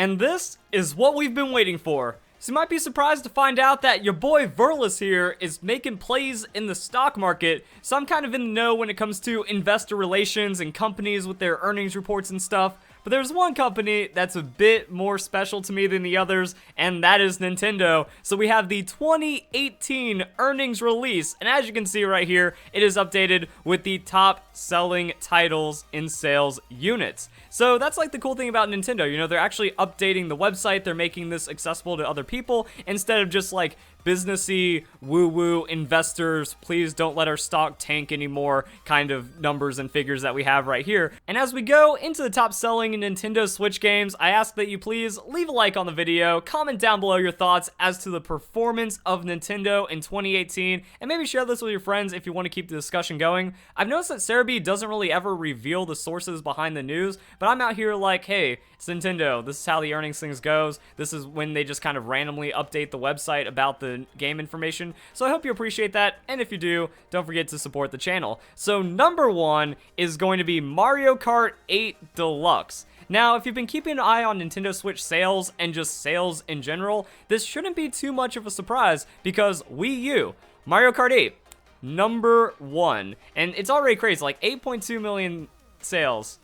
And this is what we've been waiting for. So you might be surprised to find out that your boy Verlis here is making plays in the stock market, so I'm kind of in the know when it comes to investor relations and companies with their earnings reports and stuff. But there's one company that's a bit more special to me than the others, and that is Nintendo. So we have the 2018 earnings release, and as you can see right here, it is updated with the top selling titles in sales units. So that's like the cool thing about Nintendo, you know, they're actually updating the website, they're making this accessible to other people, instead of just like businessy, woo-woo, investors, please don't let our stock tank anymore kind of numbers and figures that we have right here. And as we go into the top selling Nintendo Switch games, I ask that you please leave a like on the video, comment down below your thoughts as to the performance of Nintendo in 2018, and maybe share this with your friends if you want to keep the discussion going. I've noticed that Cerebi doesn't really ever reveal the sources behind the news, but I'm out here like, hey, it's Nintendo, this is how the earnings things goes, this is when they just kind of randomly update the website about the game information, so I hope you appreciate that, and if you do, don't forget to support the channel. So number one is going to be Mario Kart 8 Deluxe. Now, if you've been keeping an eye on Nintendo Switch sales and just sales in general, this shouldn't be too much of a surprise because Wii U, Mario Kart 8, number one, and it's already crazy, like 8.2 million sales.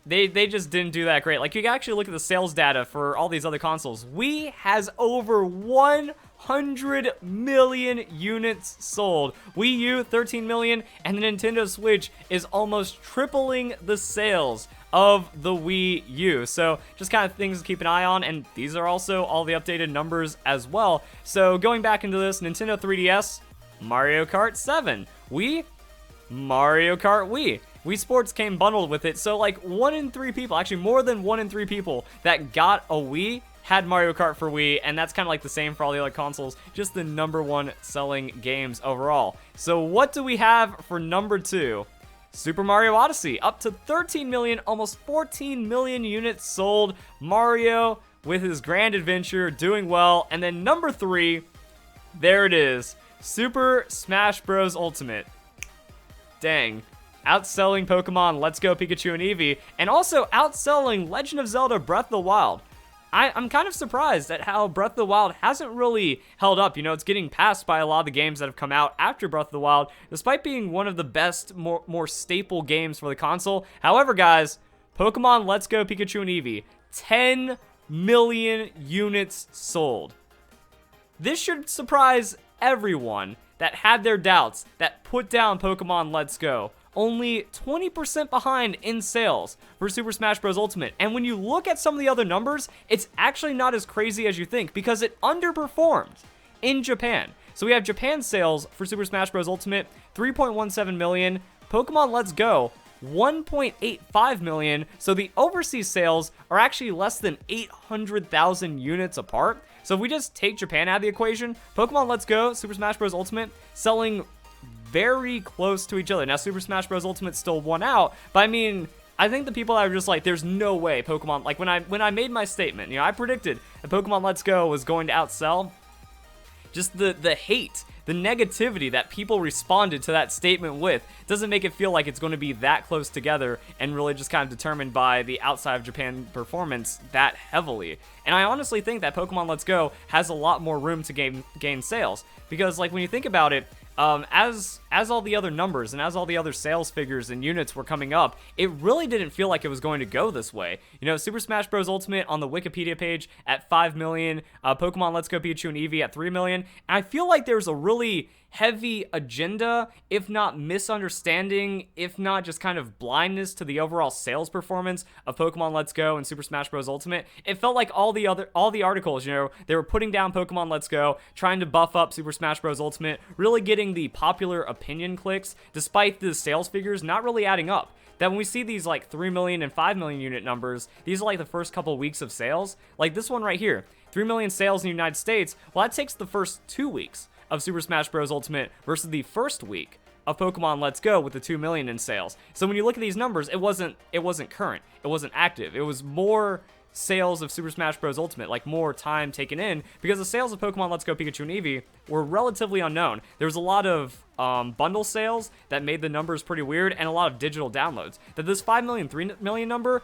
They just didn't do that great. Like, you can actually look at the sales data for all these other consoles. Wii has over 100 million units sold. Wii U, 13 million, and the Nintendo Switch is almost tripling the sales of the Wii U. So just kind of things to keep an eye on, and these are also all the updated numbers as well. So going back into this, Nintendo 3DS, Mario Kart 7. Wii, Mario Kart Wii. Wii Sports came bundled with it, so like 1 in 3 people, actually more than 1 in 3 people that got a Wii had Mario Kart for Wii, and that's kind of like the same for all the other consoles, just the number one selling games overall. So what do we have for number 2? Super Mario Odyssey, up to 13 million, almost 14 million units sold. Mario with his grand adventure doing well. And then number 3, there it is, Super Smash Bros. Ultimate. Dang. Outselling Pokemon Let's Go Pikachu and Eevee, and also outselling Legend of Zelda Breath of the Wild. I'm kind of surprised at how Breath of the Wild hasn't really held up. You know, it's getting passed by a lot of the games that have come out after Breath of the Wild, despite being one of the best, more staple games for the console. However, guys, Pokemon Let's Go Pikachu and Eevee, 10 million units sold. This should surprise everyone that had their doubts, that put down Pokemon Let's Go. Only 20% behind in sales for Super Smash Bros. Ultimate. And when you look at some of the other numbers, it's actually not as crazy as you think because it underperformed in Japan. So we have Japan sales for Super Smash Bros. Ultimate, 3.17 million. Pokemon Let's Go, 1.85 million. So the overseas sales are actually less than 800,000 units apart. So if we just take Japan out of the equation, Pokemon Let's Go, Super Smash Bros. Ultimate, selling very close to each other. Now, Super Smash Bros. Ultimate still won out, but I mean, I think the people that are just like, there's no way Pokemon, like when I made my statement, you know, I predicted that Pokemon Let's Go was going to outsell. Just the hate, the negativity that people responded to that statement with doesn't make it feel like it's going to be that close together and really just kind of determined by the outside of Japan performance that heavily. And I honestly think that Pokemon Let's Go has a lot more room to gain sales because, like, when you think about it, as all the other numbers and as all the other sales figures and units were coming up, it really didn't feel like it was going to go this way. You know, Super Smash Bros. Ultimate on the Wikipedia page at 5 million, Pokemon Let's Go Pikachu and Eevee at 3 million, and I feel like there's a really heavy agenda, if not misunderstanding, if not just kind of blindness to the overall sales performance of Pokemon Let's Go and Super Smash Bros. Ultimate. It felt like all the articles, you know, they were putting down Pokemon Let's Go, trying to buff up Super Smash Bros. Ultimate, really getting the popular opinion clicks, despite the sales figures not really adding up. That when we see these like 3 million and 5 million unit numbers, these are like the first couple weeks of sales. Like this one right here, 3 million sales in the United States, well, that takes the first 2 weeks of Super Smash Bros. Ultimate versus the first week of Pokemon Let's Go with the 2 million in sales. So when you look at these numbers, it wasn't current, it wasn't active, it was more sales of Super Smash Bros. Ultimate, like more time taken in, because the sales of Pokemon Let's Go Pikachu and Eevee were relatively unknown. There was a lot of bundle sales that made the numbers pretty weird, and a lot of digital downloads. That this 5 million, 3 million number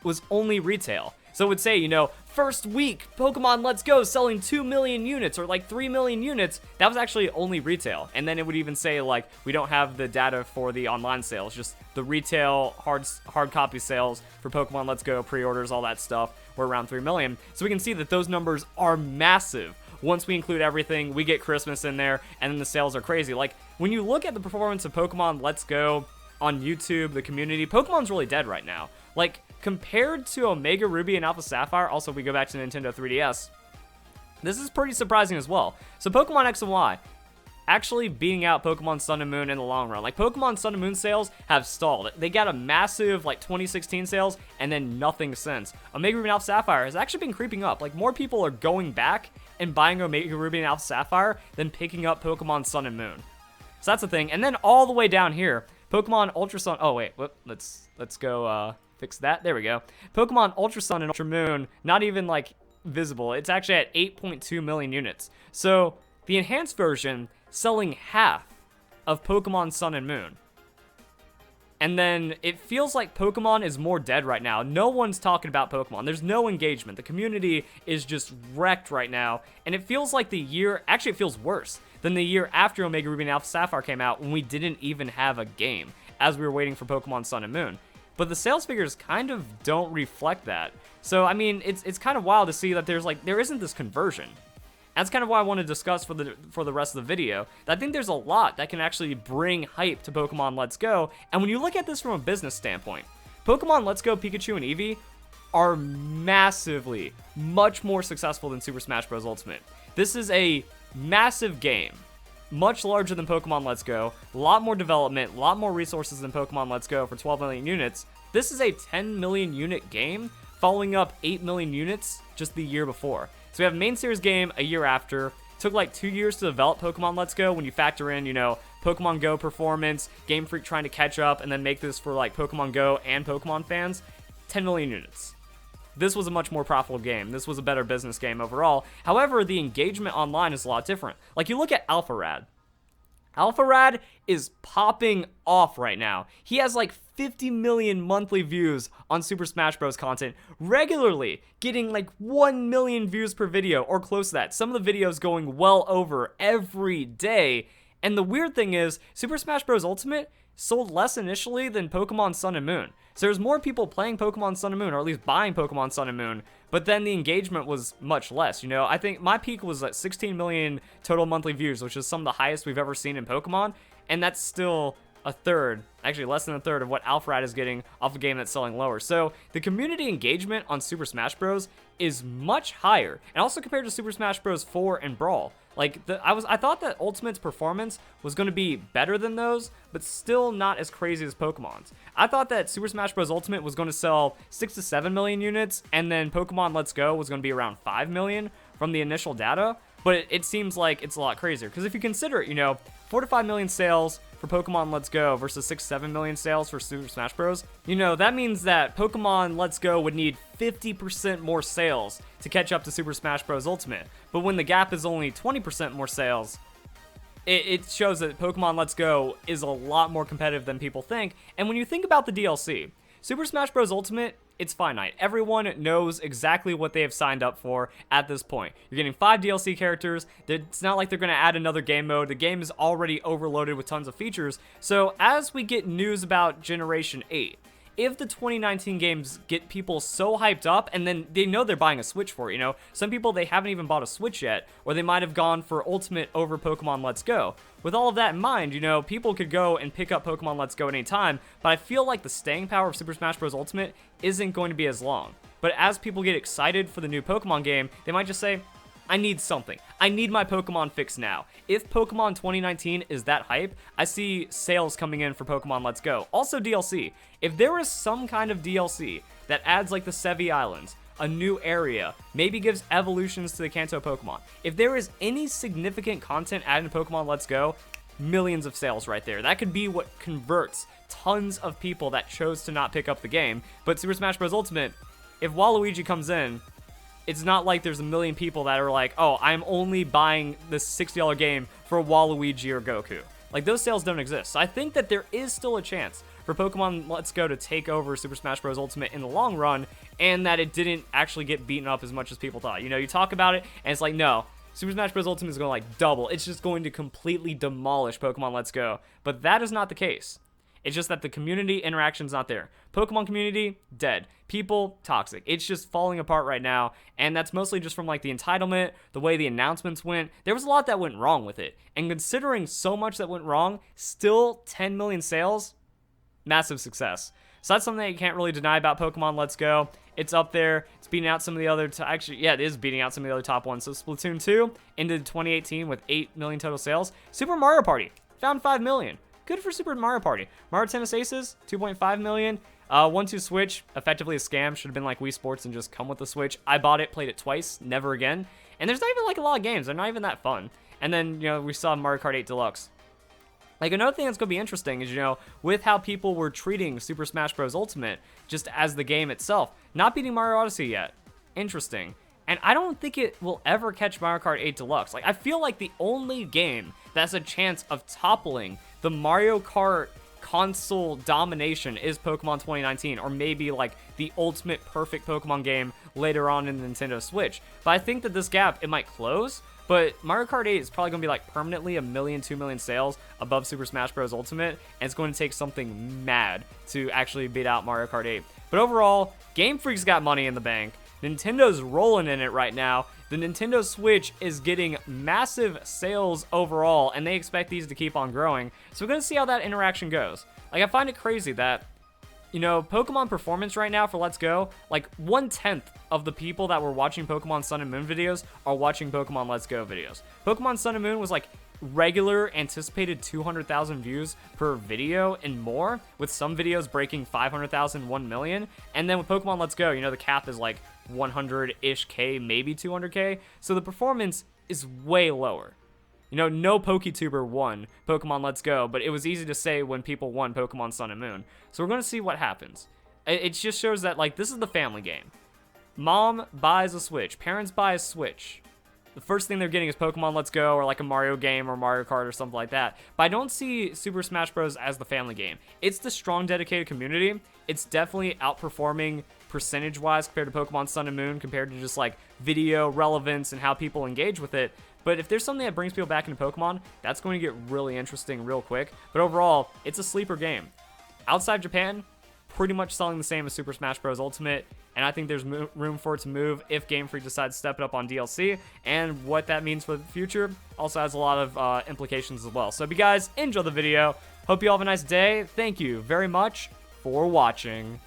was only retail. So it would say, you know, first week, Pokemon Let's Go selling 2 million units or like 3 million units. That was actually only retail. And then it would even say like, we don't have the data for the online sales, just the retail hard copy sales for Pokemon Let's Go, pre-orders, all that stuff were around 3 million. So we can see that those numbers are massive. Once we include everything, we get Christmas in there, and then the sales are crazy. Like, when you look at the performance of Pokemon Let's Go on YouTube, the community, Pokemon's really dead right now. Like, compared to Omega Ruby and Alpha Sapphire, also we go back to Nintendo 3DS, this is pretty surprising as well. So Pokemon X and Y actually beating out Pokemon Sun and Moon in the long run. Like, Pokemon Sun and Moon sales have stalled. They got a massive, like, 2016 sales, and then nothing since. Omega Ruby and Alpha Sapphire has actually been creeping up. Like, more people are going back and buying Omega Ruby and Alpha Sapphire than picking up Pokemon Sun and Moon. So that's the thing. And then all the way down here, Pokemon Ultra Sun. Oh wait, whoop, let's go fix that. There we go. Pokemon Ultra Sun and Ultra Moon, not even like visible. It's actually at 8.2 million units. So the enhanced version selling half of Pokemon Sun and Moon. And then it feels like Pokemon is more dead right now. No one's talking about Pokemon. There's no engagement. The community is just wrecked right now. And it feels like the year, actually it feels worse than the year after Omega Ruby and Alpha Sapphire came out when we didn't even have a game as we were waiting for Pokemon Sun and Moon. But the sales figures kind of don't reflect that. So, I mean, it's kind of wild to see that there isn't this conversion. That's kind of why I want to discuss for the rest of the video. I think there's a lot that can actually bring hype to Pokemon Let's Go. And when you look at this from a business standpoint, Pokemon Let's Go, Pikachu, and Eevee are massively, much more successful than Super Smash Bros. Ultimate. This is a massive game, much larger than Pokemon Let's Go, a lot more development, a lot more resources than Pokemon Let's Go for 12 million units. This is a 10 million unit game, following up 8 million units just the year before. So we have a main series game a year after. It took like 2 years to develop Pokemon Let's Go when you factor in, you know, Pokemon Go performance, Game Freak trying to catch up, and then make this for like Pokemon Go and Pokemon fans. 10 million units. This was a much more profitable game. This was a better business game overall. However, the engagement online is a lot different. Like, you look at Alpharad. Alpharad is popping off right now. He has like 50 million monthly views on Super Smash Bros. Content, regularly getting like 1 million views per video or close to that. Some of the videos going well over every day. And the weird thing is, Super Smash Bros. Ultimate sold less initially than Pokemon Sun and Moon. So there's more people playing Pokemon Sun and Moon, or at least buying Pokemon Sun and Moon, but then the engagement was much less. You know, I think my peak was at 16 million total monthly views, which is some of the highest we've ever seen in Pokemon, and that's still a third, actually less than a third of what Alpharad is getting off a game that's selling lower. So the community engagement on Super Smash Bros. Is much higher, and also compared to Super Smash Bros. 4 and Brawl. Like, I thought that Ultimate's performance was going to be better than those, but still not as crazy as Pokemon's. I thought that Super Smash Bros. Ultimate was going to sell 6 to 7 million units, and then Pokemon Let's Go was going to be around 5 million from the initial data, but it seems like it's a lot crazier. Because if you consider it, you know, 4 to 5 million sales for Pokemon Let's Go versus 6 to 7 million sales for Super Smash Bros. You know, that means that Pokemon Let's Go would need 50% more sales to catch up to Super Smash Bros. Ultimate. But when the gap is only 20% more sales, it shows that Pokemon Let's Go is a lot more competitive than people think. And when you think about the DLC, Super Smash Bros. Ultimate, it's finite. Everyone knows exactly what they have signed up for at this point. You're getting 5 DLC characters. It's not like they're going to add another game mode. The game is already overloaded with tons of features. So as we get news about Generation 8, if the 2019 games get people so hyped up, and then they know they're buying a Switch for it, you know, some people, they haven't even bought a Switch yet, or they might have gone for Ultimate over Pokemon Let's Go. With all of that in mind, you know, people could go and pick up Pokemon Let's Go at any time, but I feel like the staying power of Super Smash Bros. Ultimate isn't going to be as long. But as people get excited for the new Pokemon game, they might just say, I need something. I need my Pokemon fix now. If Pokemon 2019 is that hype, I see sales coming in for Pokemon Let's Go. Also DLC. If there is some kind of DLC that adds like the Sevi Islands, a new area, maybe gives evolutions to the Kanto Pokemon. If there is any significant content added to Pokemon Let's Go, millions of sales right there. That could be what converts tons of people that chose to not pick up the game. But Super Smash Bros. Ultimate, if Waluigi comes in, it's not like there's a million people that are like, oh, I'm only buying this $60 game for Waluigi or Goku. Like, those sales don't exist. So I think that there is still a chance for Pokemon Let's Go to take over Super Smash Bros. Ultimate in the long run, and that it didn't actually get beaten up as much as people thought. You know, you talk about it, and it's like, no, Super Smash Bros. Ultimate is going to like double. It's just going to completely demolish Pokemon Let's Go. But that is not the case. It's just that the community interaction's not there. Pokemon community, dead. People, toxic. It's just falling apart right now, and that's mostly just from like the entitlement, the way the announcements went. There was a lot that went wrong with it, and considering so much that went wrong, still 10 million sales, massive success. So that's something that you can't really deny about Pokemon Let's Go. It's up there. It's beating out some of the other, actually, yeah, it is beating out some of the other top ones. So Splatoon 2 ended 2018 with 8 million total sales. Super Mario Party found 5 million. Good for Super Mario Party. Mario Tennis Aces, 2.5 million. 1-2 Switch, effectively a scam. Should have been like Wii Sports and just come with the Switch. I bought it, played it twice, never again. And there's not even like a lot of games. They're not even that fun. And then, you know, we saw Mario Kart 8 Deluxe. Like, another thing that's going to be interesting is, you know, with how people were treating Super Smash Bros. Ultimate just as the game itself. Not beating Mario Odyssey yet. Interesting. And I don't think it will ever catch Mario Kart 8 Deluxe. Like, I feel like the only game that's a chance of toppling the Mario Kart console domination is Pokemon 2019, or maybe like the ultimate perfect Pokemon game later on in the Nintendo Switch. But I think that this gap, it might close, but Mario Kart 8 is probably going to be like permanently 1 million, 2 million sales above Super Smash Bros. Ultimate, and it's going to take something mad to actually beat out Mario Kart 8. But overall, Game Freak's got money in the bank. Nintendo's rolling in it right now. The Nintendo Switch is getting massive sales overall, and they expect these to keep on growing. So we're going to see how that interaction goes. Like, I find it crazy that, you know, Pokemon performance right now for Let's Go, like 1/10 of the people that were watching Pokemon Sun and Moon videos are watching Pokemon Let's Go videos. Pokemon Sun and Moon was like regular anticipated 200,000 views per video and more, with some videos breaking 500,000, 1 million. And then with Pokemon Let's Go, you know, the cap is like 100-ish K, maybe 200K. So the performance is way lower. You know, no PokeTuber won Pokemon Let's Go, but it was easy to say when people won Pokemon Sun and Moon. So we're going to see what happens. It just shows that, like, this is the family game. Mom buys a Switch. Parents buy a Switch. The first thing they're getting is Pokemon Let's Go, or like a Mario game or Mario Kart or something like that. But I don't see Super Smash Bros. As the family game. It's the strong, dedicated community. It's definitely outperforming percentage-wise compared to Pokemon Sun and Moon, compared to just like video relevance and how people engage with it. But if there's something that brings people back into Pokemon, that's going to get really interesting real quick. But overall, it's a sleeper game. Outside Japan, pretty much selling the same as Super Smash Bros. Ultimate, and I think there's room for it to move if Game Freak decides to step it up on DLC, and what that means for the future also has a lot of implications as well. So if you guys enjoy the video, hope you all have a nice day. Thank you very much for watching.